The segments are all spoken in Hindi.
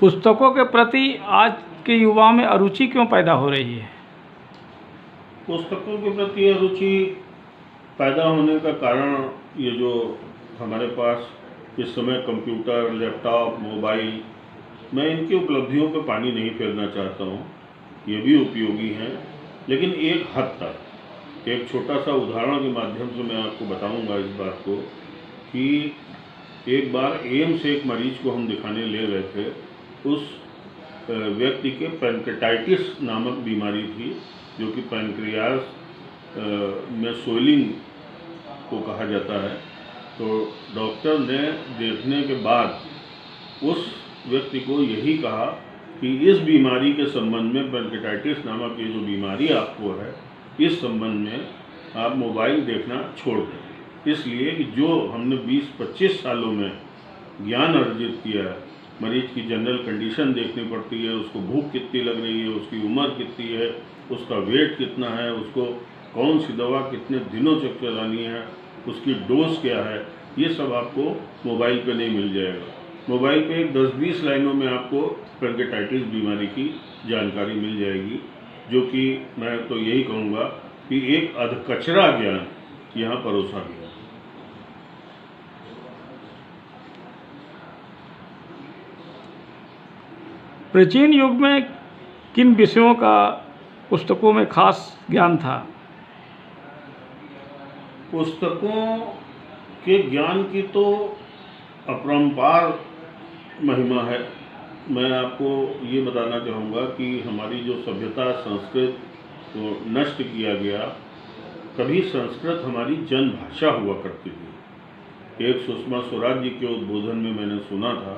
पुस्तकों के प्रति आज के युवा में अरुचि क्यों पैदा हो रही है? पुस्तकों के प्रति अरुचि पैदा होने का कारण ये जो हमारे पास इस समय कंप्यूटर, लैपटॉप, मोबाइल, मैं इनकी उपलब्धियों पे पानी नहीं फेरना चाहता हूँ। ये भी उपयोगी हैं, लेकिन एक हद तक। एक छोटा सा उदाहरण के माध्यम से मैं आपको बताऊंगा इस बात को कि एक बार एम्स से एक मरीज को हम दिखाने ले गए थे। उस व्यक्ति के पैंक्रेटाइटिस नामक बीमारी थी, जो कि पैंक्रियास में सोइलिंग को कहा जाता है। तो डॉक्टर ने देखने के बाद उस व्यक्ति को यही कहा कि इस बीमारी के संबंध में, पैंक्रेटाइटिस नामक ये जो बीमारी आपको है, इस संबंध में आप मोबाइल देखना छोड़ दें। इसलिए कि जो हमने 20-25 सालों में ज्ञान अर्जित किया है, मरीज की जनरल कंडीशन देखनी पड़ती है, उसको भूख कितनी लग रही है, उसकी उम्र कितनी है, उसका वेट कितना है, उसको कौन सी दवा कितने दिनों तक चलानी है, उसकी डोज क्या है, ये सब आपको मोबाइल पे नहीं मिल जाएगा। मोबाइल पे एक 10-20 लाइनों में आपको पैंक्रेटाइटिस बीमारी की जानकारी मिल जाएगी, जो कि मैं तो यही कहूँगा कि एक अधकचरा ज्ञान यहाँ परोसा गया। प्राचीन युग में किन विषयों का पुस्तकों में खास ज्ञान था? पुस्तकों के ज्ञान की तो अपरंपार महिमा है। मैं आपको ये बताना चाहूँगा कि हमारी जो सभ्यता, संस्कृत को नष्ट किया गया, कभी संस्कृत हमारी जन भाषा हुआ करती थी। एक सुषमा स्वराज जी के उद्बोधन में मैंने सुना था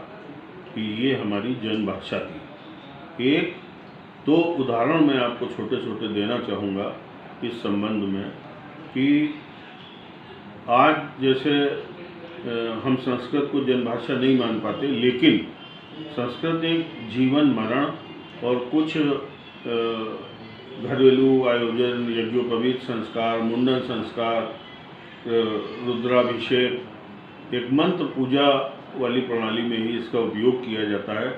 कि ये हमारी जन भाषा थी। एक दो उदाहरण मैं आपको छोटे छोटे देना चाहूँगा इस संबंध में कि आज जैसे हम संस्कृत को जनभाषा नहीं मान पाते, लेकिन संस्कृत एक जीवन मरण और कुछ घरेलू आयोजन, यज्ञोपवीत संस्कार, मुंडन संस्कार, रुद्राभिषेक, एक मंत्र पूजा वाली प्रणाली में ही इसका उपयोग किया जाता है।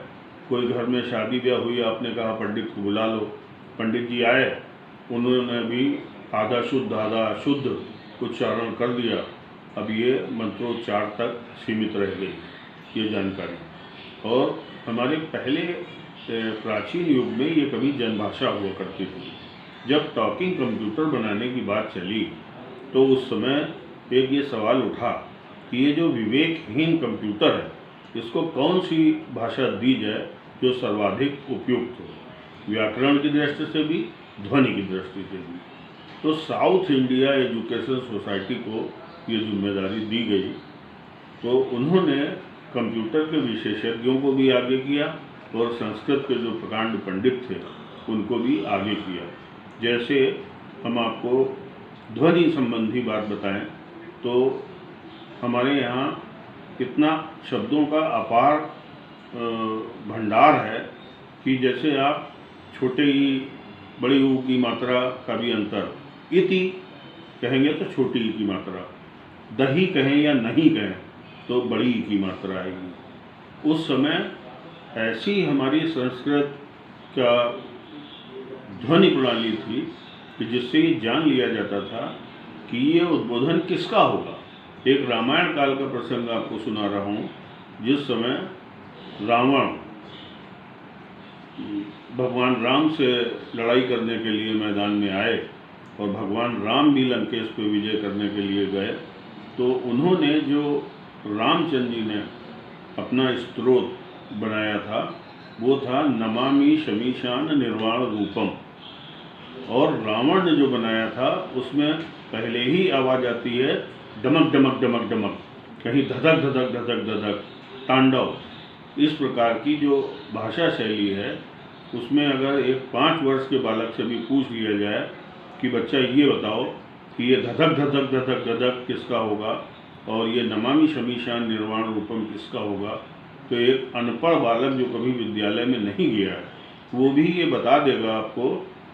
कोई घर में शादी ब्याह हुई, आपने कहा पंडित को बुला लो, पंडित जी आए, उन्होंने भी आधा शुद्ध आधा अशुद्ध उच्चारण कर दिया। अब ये मंत्रोच्चार तक सीमित रह गई ये जानकारी। और हमारे पहले प्राचीन युग में ये कभी जनभाषा हुआ करती थी। जब टॉकिंग कंप्यूटर बनाने की बात चली तो उस समय एक ये सवाल उठा कि ये जो विवेकहीन कंप्यूटर है, इसको कौन सी भाषा दी जाए जो सर्वाधिक उपयुक्त हो, व्याकरण की दृष्टि से भी, ध्वनि की दृष्टि से भी। तो साउथ इंडिया एजुकेशन सोसाइटी को ये जिम्मेदारी दी गई। तो उन्होंने कंप्यूटर के विशेषज्ञों को भी आगे किया और संस्कृत के जो प्रकांड पंडित थे उनको भी आगे किया। जैसे हम आपको ध्वनि संबंधी बात बताएं तो हमारे यहाँ इतना शब्दों का अपार भंडार है कि जैसे आप छोटे ई बड़ी ऊ की मात्रा का भी अंतर, इति कहेंगे तो छोटी ई की मात्रा, दही कहें या नहीं कहें तो बड़ी ई की मात्रा आएगी। उस समय ऐसी हमारी संस्कृत का ध्वनि प्रणाली थी कि जिससे ये जान लिया जाता था कि ये उद्बोधन किसका होगा। एक रामायण काल का प्रसंग आपको सुना रहा हूँ, जिस समय रावण भगवान राम से लड़ाई करने के लिए मैदान में आए और भगवान राम भी लंकेश पे विजय करने के लिए गए, तो उन्होंने जो रामचंद्र जी ने अपना स्तोत्र बनाया था वो था नमामि शमीशान निर्वाण रूपम। और रावण ने जो बनाया था उसमें पहले ही आवाज़ आती है डमक डमक डमक डमक, कहीं धधक धधक धधक धधक, तांडव। इस प्रकार की जो भाषा शैली है उसमें अगर एक 5 वर्ष के बालक से भी पूछ लिया जाए कि बच्चा ये बताओ कि ये धधक धधक धधक धधक किसका होगा और ये नमामि शमीशान निर्वाण रूपम किसका होगा, तो एक अनपढ़ बालक जो कभी विद्यालय में नहीं गया है वो भी ये बता देगा आपको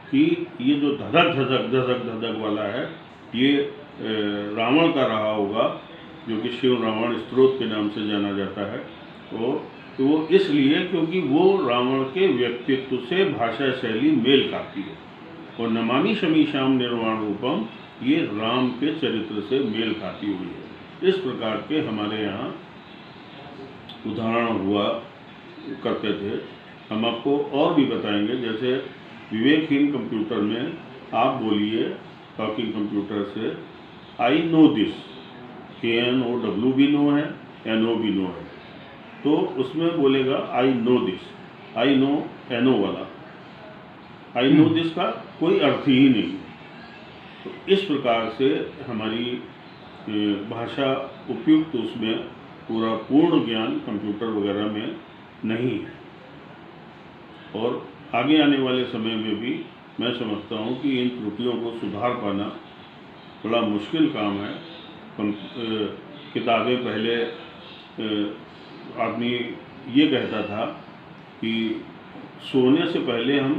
कि ये जो धधक धधक धधक धधक वाला है ये रावण का रहा होगा, जो कि शिव रावण स्तोत्र के नाम से जाना जाता है। वो इसलिए क्योंकि वो रावण के व्यक्तित्व से भाषा शैली मेल खाती है, और नमामि शमीशाम निर्वाण रूपम ये राम के चरित्र से मेल खाती हुई है। इस प्रकार के हमारे यहाँ उदाहरण हुआ करते थे। हम आपको और भी बताएंगे, जैसे विवेकहीन कंप्यूटर में आप बोलिए टॉकिंग कंप्यूटर से आई नो दिस, KNOW भी नो है, NO भी नो है, तो उसमें बोलेगा I know this, I know NO वाला, आई नो दिस का कोई अर्थ ही नहीं। तो इस प्रकार से हमारी भाषा उपयुक्त उसमें पूरा पूर्ण ज्ञान कंप्यूटर वगैरह में नहीं है, और आगे आने वाले समय में भी मैं समझता हूँ कि इन त्रुटियों को सुधार पाना बड़ा मुश्किल काम है। किताबें पहले आदमी ये कहता था कि सोने से पहले हम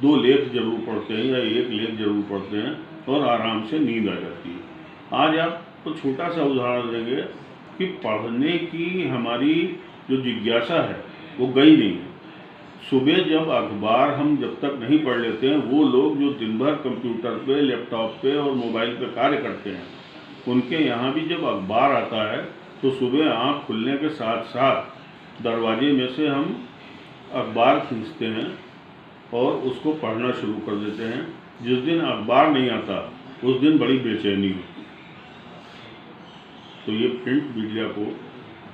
2 लेख जरूर पढ़ते हैं या 1 लेख जरूर पढ़ते हैं और आराम से नींद आ जाती है। आज आपको छोटा सा उदाहरण देंगे कि पढ़ने की हमारी जो जिज्ञासा है वो गई नहीं है। सुबह जब अखबार हम जब तक नहीं पढ़ लेते हैं, वो लोग जो दिन भर कंप्यूटर पे, लैपटॉप पे और मोबाइल पे कार्य करते हैं, उनके यहाँ भी जब अखबार आता है तो सुबह आँख खुलने के साथ साथ दरवाजे में से हम अखबार खींचते हैं और उसको पढ़ना शुरू कर देते हैं। जिस दिन अखबार नहीं आता उस दिन बड़ी बेचैनी होती है। तो ये प्रिंट मीडिया को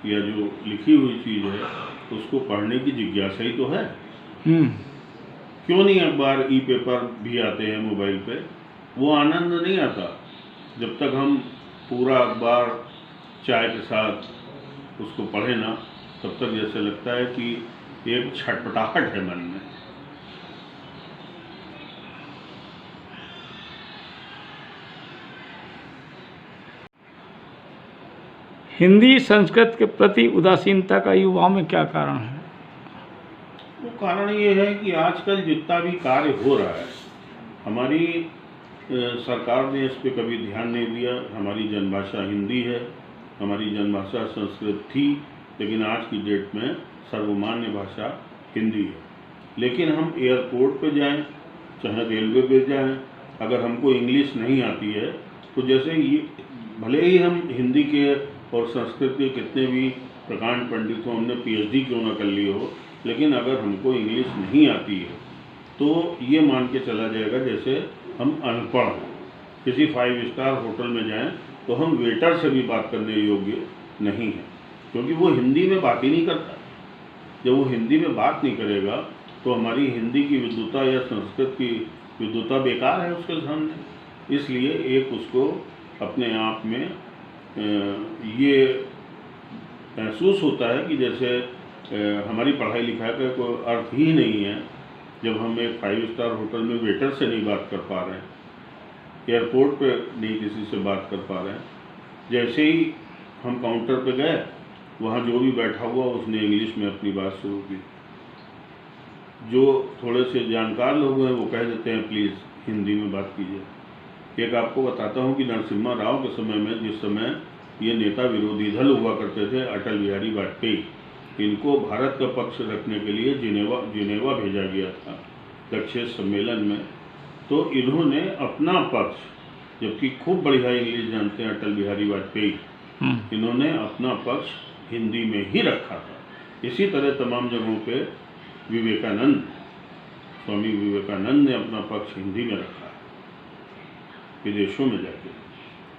या जो लिखी हुई चीज़ है उसको पढ़ने की जिज्ञासा ही तो है। क्यों नहीं अखबार, ई-पेपर भी आते हैं मोबाइल पे, वो आनंद नहीं आता जब तक हम पूरा अखबार चाय के साथ उसको पढ़े ना, तब तक जैसे लगता है कि एक छटपटाहट है मन में। हिंदी संस्कृत के प्रति उदासीनता का युवाओं में क्या कारण है? वो कारण ये है कि आजकल जितना भी कार्य हो रहा है, हमारी सरकार ने इस पे कभी ध्यान नहीं दिया। हमारी जनभाषा हिंदी है, हमारी जनभाषा संस्कृत थी, लेकिन आज की डेट में सर्वमान्य भाषा हिंदी है। लेकिन हम एयरपोर्ट पे जाएं, चाहे रेलवे पे जाएं, अगर हमको इंग्लिश नहीं आती है तो जैसे ये भले ही हम हिंदी के और संस्कृत के कितने भी प्रकांड पंडित हो, हमने PhD क्यों ना कर ली हो, लेकिन अगर हमको इंग्लिश नहीं आती है तो ये मान के चला जाएगा जैसे हम अनपढ़ हैं। किसी 5 स्टार होटल में जाएं तो हम वेटर से भी बात करने योग्य नहीं हैं, क्योंकि वो हिंदी में बात ही नहीं करता। जब वो हिंदी में बात नहीं करेगा तो हमारी हिंदी की विद्वता या संस्कृत की विद्वता बेकार है उसके सामने। इसलिए एक उसको अपने आप में ये महसूस होता है कि जैसे हमारी पढ़ाई लिखाई का कोई अर्थ ही नहीं है जब हम एक 5 स्टार होटल में वेटर से नहीं बात कर पा रहे हैं, एयरपोर्ट पे नहीं किसी से बात कर पा रहे हैं। जैसे ही हम काउंटर पे गए, वहाँ जो भी बैठा हुआ उसने इंग्लिश में अपनी बात शुरू की। जो थोड़े से जानकार लोग हैं वो कह देते हैं प्लीज़ हिंदी में बात कीजिए। एक आपको बताता हूँ कि नरसिम्हा राव के समय में, जिस समय ये नेता विरोधी दल हुआ करते थे, अटल बिहारी वाजपेयी, इनको भारत का पक्ष रखने के लिए जिनेवा भेजा गया था दक्षिण सम्मेलन में। तो इन्होंने अपना पक्ष, जबकि खूब बढ़िया इंग्लिश जानते हैं अटल बिहारी वाजपेयी, इन्होंने अपना पक्ष हिंदी में ही रखा था। इसी तरह तमाम जगहों पे विवेकानंद, स्वामी विवेकानंद ने अपना पक्ष हिंदी में रखा है, विदेशों में जाके।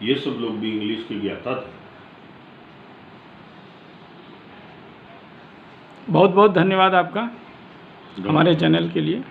ये सब लोग भी इंग्लिश के ज्ञाता थे। बहुत बहुत धन्यवाद आपका हमारे चैनल के लिए।